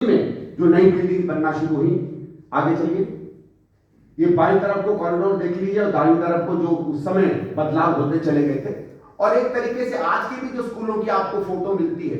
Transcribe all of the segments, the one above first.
में जो नई बिल्डिंग बनना शुरू हुई। आगे चलिए, ये बाईं तरफ को कॉरिडोर देख लीजिए और दाईं तरफ को जो उस समय बदलाव होते चले गए थे। और एक तरीके से आज की भी जो स्कूलों की आपको फोटो मिलती है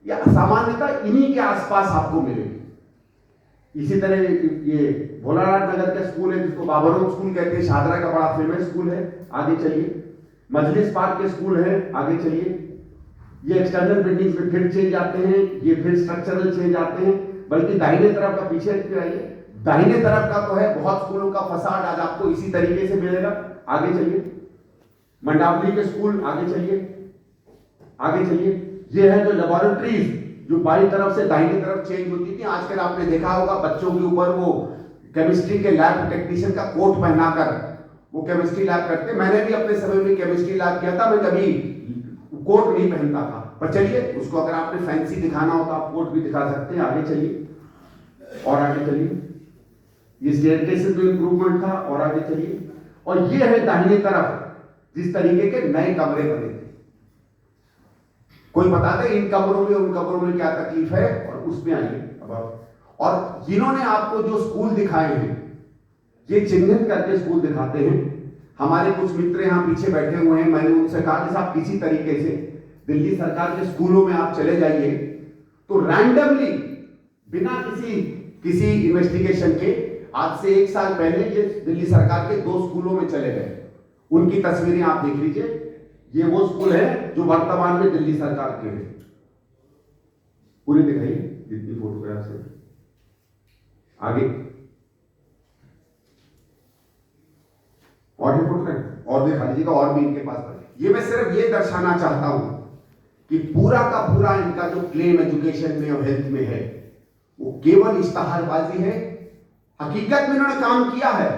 या सामान्यतः इन्हीं के आसपास आपको मिलेगी। इसी तरह ये भोलानाथ नगर का स्कूल है जिसको बाबरों स्कूल कहते हैं, शादरा का बड़ा फेमस स्कूल है। आगे चलिए, मजलिस पार्क के स्कूल है। आगे चलिए, ये एक्सटर्नल बिल्डिंग्स में फिर चेंज आते हैं, ये फिर स्ट्रक्चरल चेंज आते हैं। बल्कि दाहिने तरफ का पीछे आइए, दाहिने तरफ का तो है बहुत स्कूलों का फसाड आज आपको इसी तरीके से मिलेगा। आगे चलिए, मंडावली के स्कूल। आगे चलिए, आगे चलिए, ये है जो लेबोरेटरीज जो बाईं तरफ से दाहिनी तरफ चेंज होती थी। आजकल आपने देखा होगा बच्चों के ऊपर वो केमिस्ट्री के लैब टेक्नीशियन का कोट पहनाकर वो केमिस्ट्री लैब करते। मैंने भी अपने समय में केमिस्ट्री लैब किया था, मैं कभी कोट नहीं पहनता था, पर चलिए उसको अगर आपने फैंसी दिखाना हो तो आप कोट भी दिखा सकते हैं। आगे चलिए और आगे चलिए, ये स्टेयरकेस से तो इंप्रूवमेंट था। और आगे चलिए, और ये है दाहिने तरफ जिस तरीके के नए कमरे बने थे। कोई बताता है इन कमरों में उन कमरों में क्या तकलीफ है, और उसमें आइए अब। और जिन्होंने आपको जो स्कूल दिखाए हैं ये चिन्हित करके स्कूल दिखाते हैं। हमारे कुछ मित्र यहां पीछे बैठे हुए हैं, मैंने उनसे कहा कि साहब किसी तरीके से दिल्ली सरकार के स्कूलों में आप चले जाइए तो रैंडमली बिना किसी इन्वेस्टिगेशन के आज से 1 साल पहले ये दिल्ली सरकार के 2 स्कूलों में चले गए। उनकी तस्वीरें आप देख लीजिए, ये वो स्कूल है जो वर्तमान में दिल्ली सरकार के हैं। पूरी दिखाइए जितनी फोटोग्राफ्स है। आगे और फोटोग्राफ और दिखा लीजिएगा, और भी इनके पास पर। ये मैं सिर्फ ये दर्शाना चाहता हूं कि पूरा का पूरा इनका जो क्लेम एजुकेशन में और हेल्थ में है वो केवल इश्तहारबाजी है। हकीकत में इन्होंने काम किया है,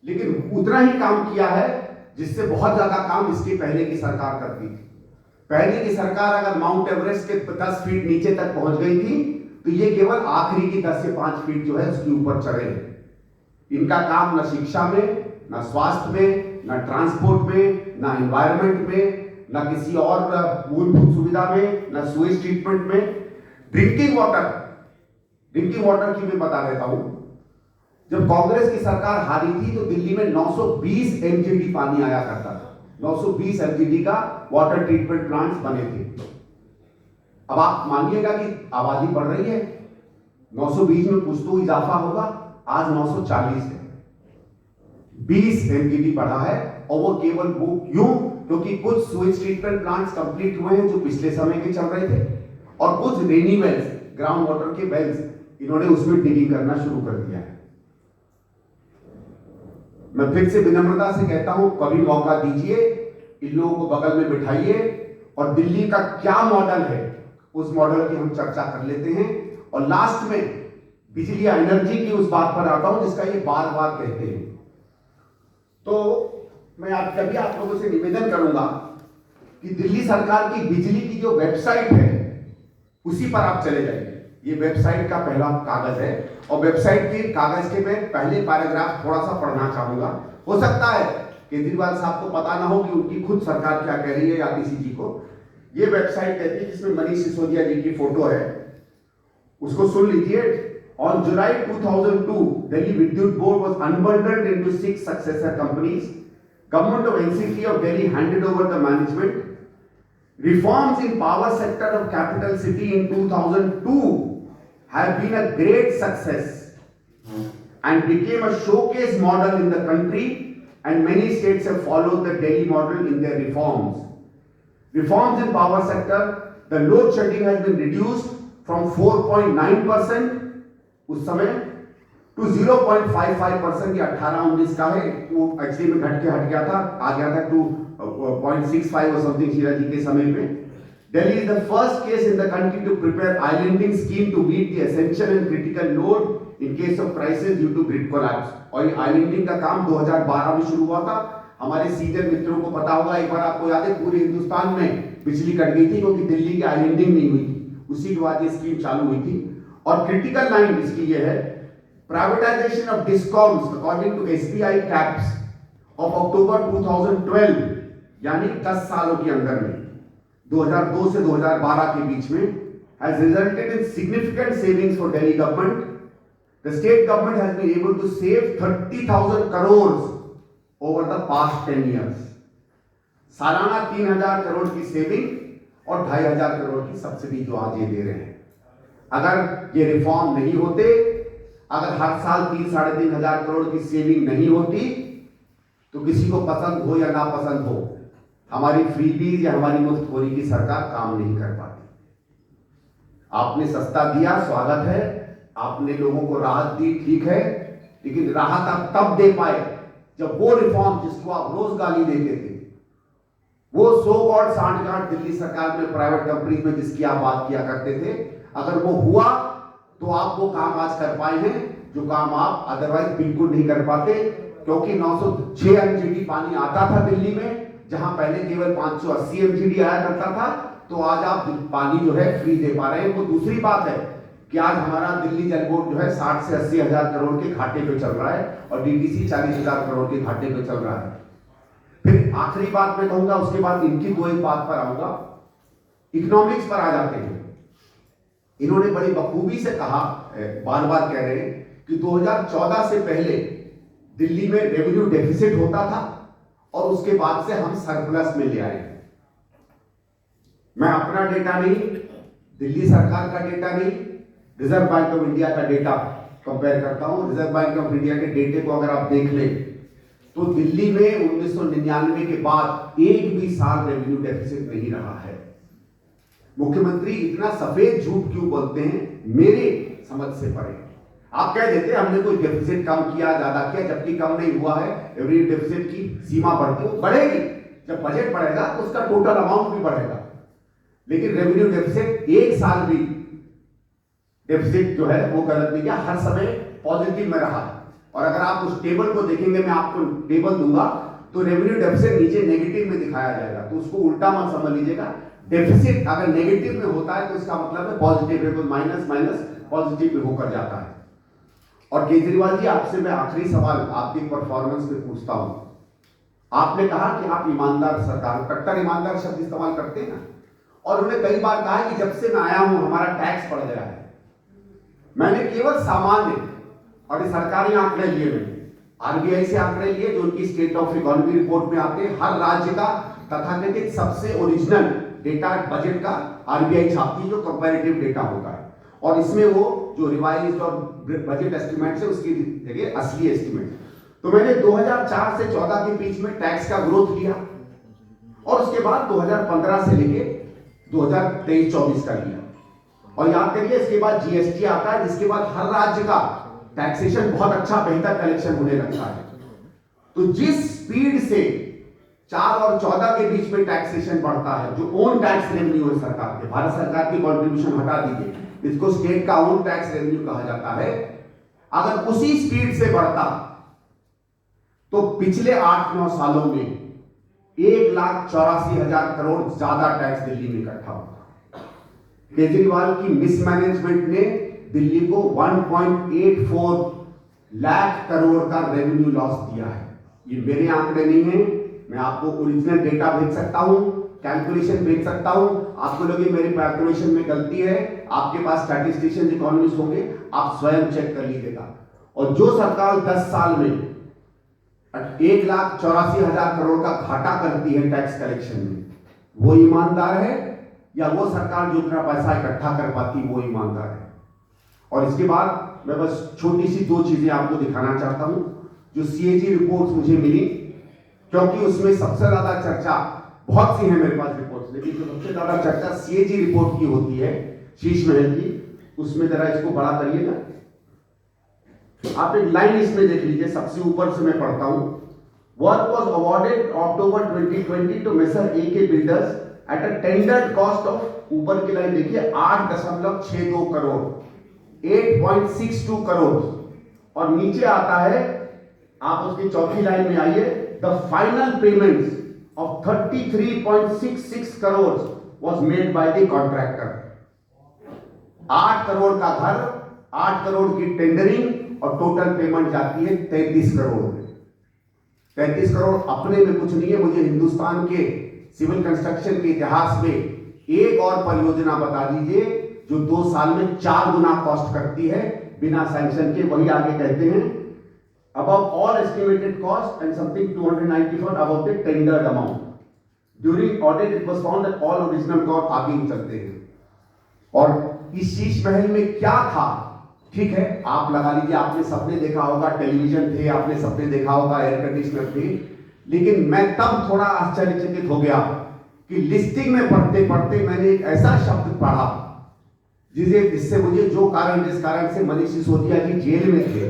लेकिन उतना ही काम किया है जिससे बहुत ज्यादा काम इसके पहले की सरकार करती थी। पहले की सरकार अगर माउंट एवरेस्ट के 10 फीट नीचे तक पहुंच गई थी तो ये केवल आखिरी की 10 से 5 फीट जो है उसके ऊपर चढ़े हैं। इनका काम न शिक्षा में, न स्वास्थ्य में, न ट्रांसपोर्ट में, न एनवायरमेंट में, न किसी और मूलभूत सुविधा में, न सुएज ट्रीटमेंट में। ड्रिंकिंग वाटर की मैं बता देता हूं, जब कांग्रेस की सरकार हारी थी तो दिल्ली में 920 एमजीडी पानी आया करता था। 920 एमजीडी का वाटर ट्रीटमेंट प्लांट्स बने थे। अब आप मानिएगा कि आबादी बढ़ रही है, 920 में कुछ तो इजाफा होगा, आज 940 है। 20 एमजीडी बढ़ा है, और वो केवल वो क्यों? क्योंकि कुछ सुएज ट्रीटमेंट प्लांट्स कंप्लीट हुए हैं जो पिछले समय के चल रहे थे, और कुछ रेनी वेल्स, ग्राउंड वाटर के वेल्स, इन्होंने उसमें डिगिंग करना शुरू कर दिया है। मैं फिर से विनम्रता से कहता हूं, कभी मौका दीजिए, इन लोगों को बगल में बिठाइए और दिल्ली का क्या मॉडल है उस मॉडल की हम चर्चा कर लेते हैं। और लास्ट में बिजली या एनर्जी की उस बात पर आता हूं जिसका ये बार बार कहते हैं। तो मैं आप लोगों से निवेदन करूंगा कि दिल्ली सरकार की बिजली की जो वेबसाइट है उसी पर आप चले जाइए। ये वेबसाइट का पहला कागज है, और वेबसाइट के कागज के मैं पहले पैराग्राफ थोड़ा सा पढ़ना चाहूंगा। हो सकता है केजरीवाल साहब को पता ना हो कि उनकी खुद सरकार क्या कह रही है या किसी जी को। ये वेबसाइट कहती है, जिसमें मनीष सिसोदिया जी की फोटो है, उसको सुन लीजिए। ऑन जुलाई 2002 दिल्ली विद्युत board was unbundled into 6 successor companies. Government of NCT of Delhi handed over the management. Reforms in power sector of capital city in 2002 have been a great success and became a showcase model in the country, and many states have followed the Delhi model in their reforms. Reforms in power sector, the load shedding has been reduced from 4.9% उस समय to 0.55%। ये 18-19 का है, वो actually में घट के हट गया था, आ गया था टू 0.65 और समथिंग शीला जी के समय में। Delhi is the first case in the country to prepare islanding scheme to meet the essential and critical load in case of crisis due to grid collapse। और ये आइलैंडिंग का काम 2012 में शुरू हुआ था। हमारे सीनियर मित्रों को पता होगा, एक बार आपको याद है पूरे हिंदुस्तान में बिजली कट गई थी क्योंकि दिल्ली की आइलैंडिंग नहीं हुई थी। उसी के बाद ये स्कीम चालू हुई थी। और क्रिटिकल लाइन इसकी ये है, privatisation of discoms according to SBI caps of October 2012, यानी 10 सालों के अंदर में 2002 से 2012 के बीच में has resulted in significant savings for Delhi government. The state government has been able to save 30,000 crores over the past 10 years. सालाना 3,000 करोड़ की सेविंग और 2,500 करोड़ की सब्सिडी जो आज ये दे रहे हैं। अगर ये रिफॉर्म नहीं होते, अगर हर साल 3-3,500 करोड़ की सेविंग नहीं होती, तो किसी को पसंद हो या ना पसंद हो, हमारी फ्रीबीज या हमारी मुफ्तखोरी की सरकार काम नहीं कर पाती। आपने सस्ता दिया, स्वागत है, आपने लोगों को राहत दी, ठीक है, लेकिन राहत आप तब दे पाए जब वो रिफॉर्म जिसको आप रोज गाली देते थे, वो सो कॉल्ड सांठगांठ दिल्ली सरकार में प्राइवेट कंपनीज में जिसकी आप बात किया करते थे, अगर वो हुआ तो आप वो काम आज कर पाए हैं जो काम आप अदरवाइज बिल्कुल नहीं कर पाते। क्योंकि 906 एमजीडी पानी आता था दिल्ली में, जहां पहले केवल 580 एमजीडी आया करता था, तो आज आप पानी जो है फ्री दे पा रहे हैं। वो दूसरी बात है कि आज हमारा दिल्ली जल बोर्ड जो है 60 से 80 हजार करोड़ के घाटे पे चल रहा है और डीटीसी 40,000 करोड़ के घाटे पे चल रहा है। फिर आखिरी बात मैं कहूंगा, उसके बाद इनकी दो एक बात पर आऊंगा, इकोनॉमिक्स पर आ जाते हैं। इन्होंने बड़ी बखूबी से कहा, बार बार कह रहे हैं कि 2014 से पहले दिल्ली में रेवेन्यू डेफिसिट होता था और उसके बाद से हम सरप्लस में ले आए। मैं अपना डेटा नहीं, दिल्ली सरकार का डेटा नहीं, रिजर्व बैंक ऑफ इंडिया का डेटा कंपेयर करता हूं। रिजर्व बैंक ऑफ इंडिया के डेटे को अगर आप देख लें तो दिल्ली में 1999 के बाद एक भी साल रेवेन्यू डेफिसिट नहीं रहा है। मुख्यमंत्री इतना सफेद झूठ क्यों बोलते हैं, मेरे समझ से परे। आप कह देते हैं हमने कोई डेफिसिट कम किया, ज्यादा किया, जबकि कम नहीं हुआ है। एवरी डेफिसिट की सीमा बढ़ेगी, जब बजट बढ़ेगा तो उसका टोटल अमाउंट भी बढ़ेगा। लेकिन रेवेन्यू डेफिसिट एक साल भी डेफिसिट जो है वो गलत नहीं किया, हर समय पॉजिटिव में रहा। और अगर आप उस टेबल को देखेंगे, मैं आपको टेबल दूंगा, तो रेवेन्यू डेफिसिट नीचे नेगेटिव में दिखाया जाएगा, तो उसको उल्टा मत समझ लीजिएगा। डेफिसिट अगर नेगेटिव में होता है तो इसका मतलब है पॉजिटिव है, तो माइनस माइनस पॉजिटिव में होकर जाता है। और केजरीवाल जी, आपसे मैं आखिरी सवाल आपकी परफॉर्मेंस में पूछता हूं। आपने कहा कि आप ईमानदार सरकार, कट्टर ईमानदार शब्द इस्तेमाल करते हैं ना, और उन्होंने कई बार कहा कि जब से मैं आया हूं हमारा टैक्स बढ़ गया है। मैंने केवल सामान्य और ये सरकारी आंकड़े लिए, मैंने आरबीआई से आंकड़े लिए जो उनकी स्टेट ऑफ इकोनॉमी रिपोर्ट में आते हैं। हर राज्य का तथाकथित सबसे ओरिजिनल डेटा बजट का आरबीआई छापती है, जो कंपैरेटिव डेटा होता है, और इसमें वो जो रिवाइज्ड और बजट एस्टिमेट्स है उसकी जगह असली एस्टिमेट। तो मैंने 2004 से 14 के बीच में टैक्स का ग्रोथ लिया और उसके बाद 2015 से लेके 2023-24 का लिया। और याद करिए, इसके बाद जीएसटी आता है, जिसके बाद हर राज्य का टैक्सेशन बहुत अच्छा बेहतर कलेक्शन होने लगता है। तो जिस स्पीड से 4 और 14 के बीच में टैक्सेशन बढ़ता है, जो ओन टैक्स रेवेन्यू है सरकार के, भारत सरकार की कंट्रीब्यूशन हटा दीजिए, इसको स्टेट का ओन टैक्स रेवेन्यू कहा जाता है, अगर उसी स्पीड से बढ़ता तो पिछले 8-9 सालों में 1,84,000 करोड़ ज्यादा टैक्स दिल्ली में इकट्ठा होता। केजरीवाल की मिसमैनेजमेंट ने दिल्ली को 1.84 लाख करोड़ का रेवेन्यू लॉस दिया है। ये मेरे आंकड़े नहीं है, मैं आपको ओरिजिनल डेटा भेज सकता हूं, कैलकुलेशन भेज सकता हूं। आपको लगे मेरे कैलकुलेशन में गलती है, आपके पास स्टैटिस्टिशियन इकोनॉमिस्ट होंगे, आप स्वयं चेक कर लीजिएगा। और जो सरकार 10 साल में 1,84,000 करोड़ का घाटा करती है टैक्स कलेक्शन में, वो ईमानदार है, या वो सरकार जो इतना पैसा इकट्ठा कर पाती वो ईमानदार है? और इसके बाद मैं बस छोटी सी 2 चीजें आपको दिखाना चाहता हूं जो सीएजी रिपोर्ट्स मुझे मिली, क्योंकि उसमें सबसे ज्यादा चर्चा, बहुत सी है मेरे पास रिपोर्ट्स, लेकिन जो सबसे ज्यादा चर्चा सीएजी रिपोर्ट की होती है, शीश महल की, उसमें जरा इसको बड़ा करिएगा। आप एक लाइन इसमें देख लीजिए, सबसे ऊपर से मैं पढ़ता हूं। Work was awarded October 2020 to messrs AK builders at a tendered cost of, ऊपर की लाइन देखिए, 8.62 करोड़, 8.62 करोड़। और नीचे आता है, आप उसकी चौथी लाइन में आइए, the final payments of 33.66 crores was made by the contractor। 8 crore का घर, 8 करोड़ की टेंडरिंग और टोटल पेमेंट जाती है 33 करोड़ में। 33 करोड़ अपने में कुछ नहीं है। मुझे हिंदुस्तान के सिविल कंस्ट्रक्शन के इतिहास में एक और परियोजना बता दीजिए जो 2 साल में 4 गुना कॉस्ट करती है बिना सैंक्शन के, वही आगे कहते हैं above all estimated cost and something 294 above the tendered amount. During audit it was found that all original cost आगे ही चलते हैं। और इस शीश महल में क्या था, ठीक है आप लगा लीजिए, आपने सबने देखा होगा टेलीविजन थे, आपने सबने देखा होगा एयर कंडीशनर थे, लेकिन मैं तब थोड़ा आश्चर्यचकित हो गया कि लिस्टिंग में पढ़ते पढ़ते मैंने एक ऐसा शब्द पढ़ा जिससे मुझे जिस कारण से मनीष सिसोदिया जी जेल में थे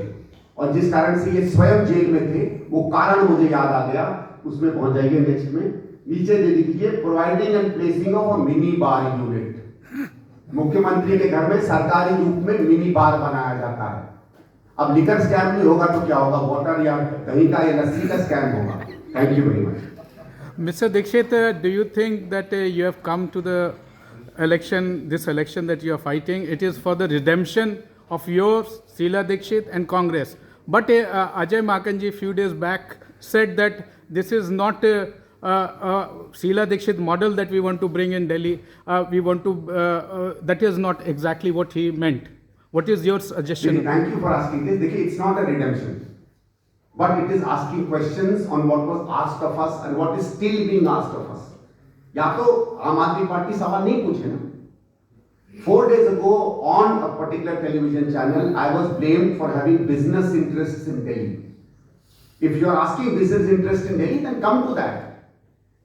और जिस कारण से ये स्वयं जेल में थे, वो कारण मुझे याद आ गया। उसमें पहुंच जाइए नेक्स्ट में, नीचे दे दीजिए providing and placing of a mini bar unit. मुख्यमंत्री के घर में सरकारी रूप में मिनी बार बनाया जाता है। अब लिकर स्कैम नहीं होगा तो क्या होगा, वाटर या कहीं का या लस्सी का स्कैम होगा। Thank you very much. Mr. Dixit, do you think that you have come to the election, this election that you are fighting, it is for the redemption of yours, Sheila Dixit and Congress? But Ajay Makanji few days back said that this is not Sheila Dixit model that we want to bring in Delhi. That is not exactly what he meant. What is your suggestion? Thank you for asking this. It's not a redemption. But it is asking questions on what was asked of us and what is still being asked of us. या तो आम आदमी party सवाल नहीं पूछे ना। 4 days ago on a particular television channel, I was blamed for having business interests in Delhi. If you are asking business interest in Delhi, then come to that.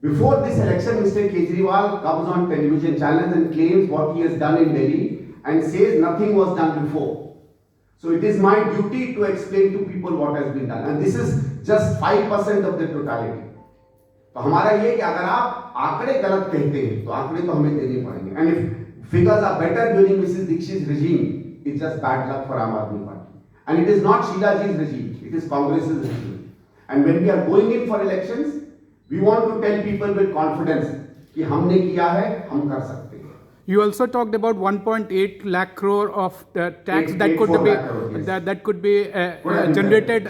Before this election, Mr. Kejriwal comes on television channels and claims what he has done in Delhi and says nothing was done before. So it is my duty to explain to people what has been done, and this is just 5% of the totality. तो हमारा ये कि अगर आप आंकड़े गलत कहते हैं तो आंकड़े तो हमें देने पड़ेंगे, and if figures are better during Mrs. Dixit's regime, it's just bad luck for Aam Aadmi Party, and it is not Sheila Ji's regime, it is Congress's regime. And when we are going in for elections, we want to tell people with confidence कि हमने किया है, हम कर सकते हैं। You also talked about 1.8 lakh crore of tax that could be generated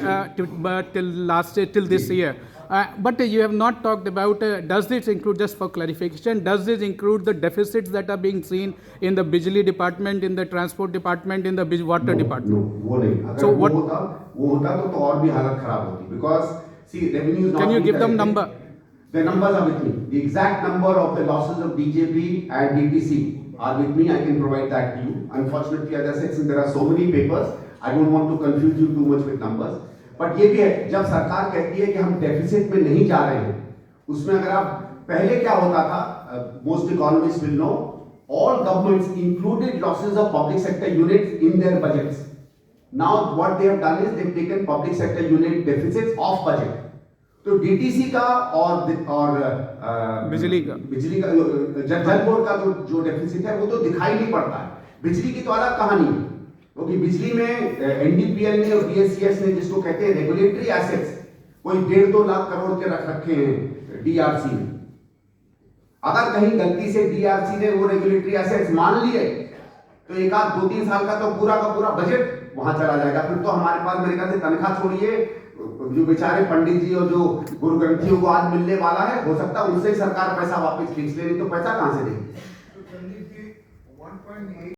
till this year. But you have not talked about, does this include, just for clarification, does this include the deficits that are being seen in the Bijli department, in the transport department, in the water department? No, वो नहीं। अगर so वो होता तो और भी हालत खराब होती, because see revenue is not. Can you give them number? The numbers are with me. The exact number of the losses of DJP and DTC are with me. I can provide that to you. Unfortunately, as I said, since there are so many papers, I don't want to confuse you too much with numbers. But ये भी है, जब सरकार कहती है कि हम deficit में नहीं जा रहे हैं, उसमें अगर आप पहले क्या होता था, most economists will know, all governments included losses of public sector units in their budgets. Now what they have done is they've taken public sector unit deficits off budget. तो डीटीसी का और बिजली का जल बोर्ड का जो deficit है वो तो दिखाई नहीं पड़ता है। बिजली की तो अलग कहानी है, क्योंकि बिजली में एनडीपीएल ने और बीएससीएस ने, जिसको कहते हैं रेगुलेटरी एसेट्स, कोई 1.5-2 लाख करोड़ के रख रखे हैं डीआरसी में। अगर कहीं गलती से डीआरसी ने वो रेगुलेटरी एसेट्स मान लिए तो 1-2-3 साल का तो पूरा बजट वहां चला जाएगा। फिर तो हमारे पास मेरे ख्याल से तनख्वाह छोड़िए, जो बेचारे पंडित जी और जो गुरु ग्रंथियों को आज मिलने वाला है, हो सकता है उनसे ही सरकार पैसा वापस खींच ले, नहीं तो पैसा कहां से देगी।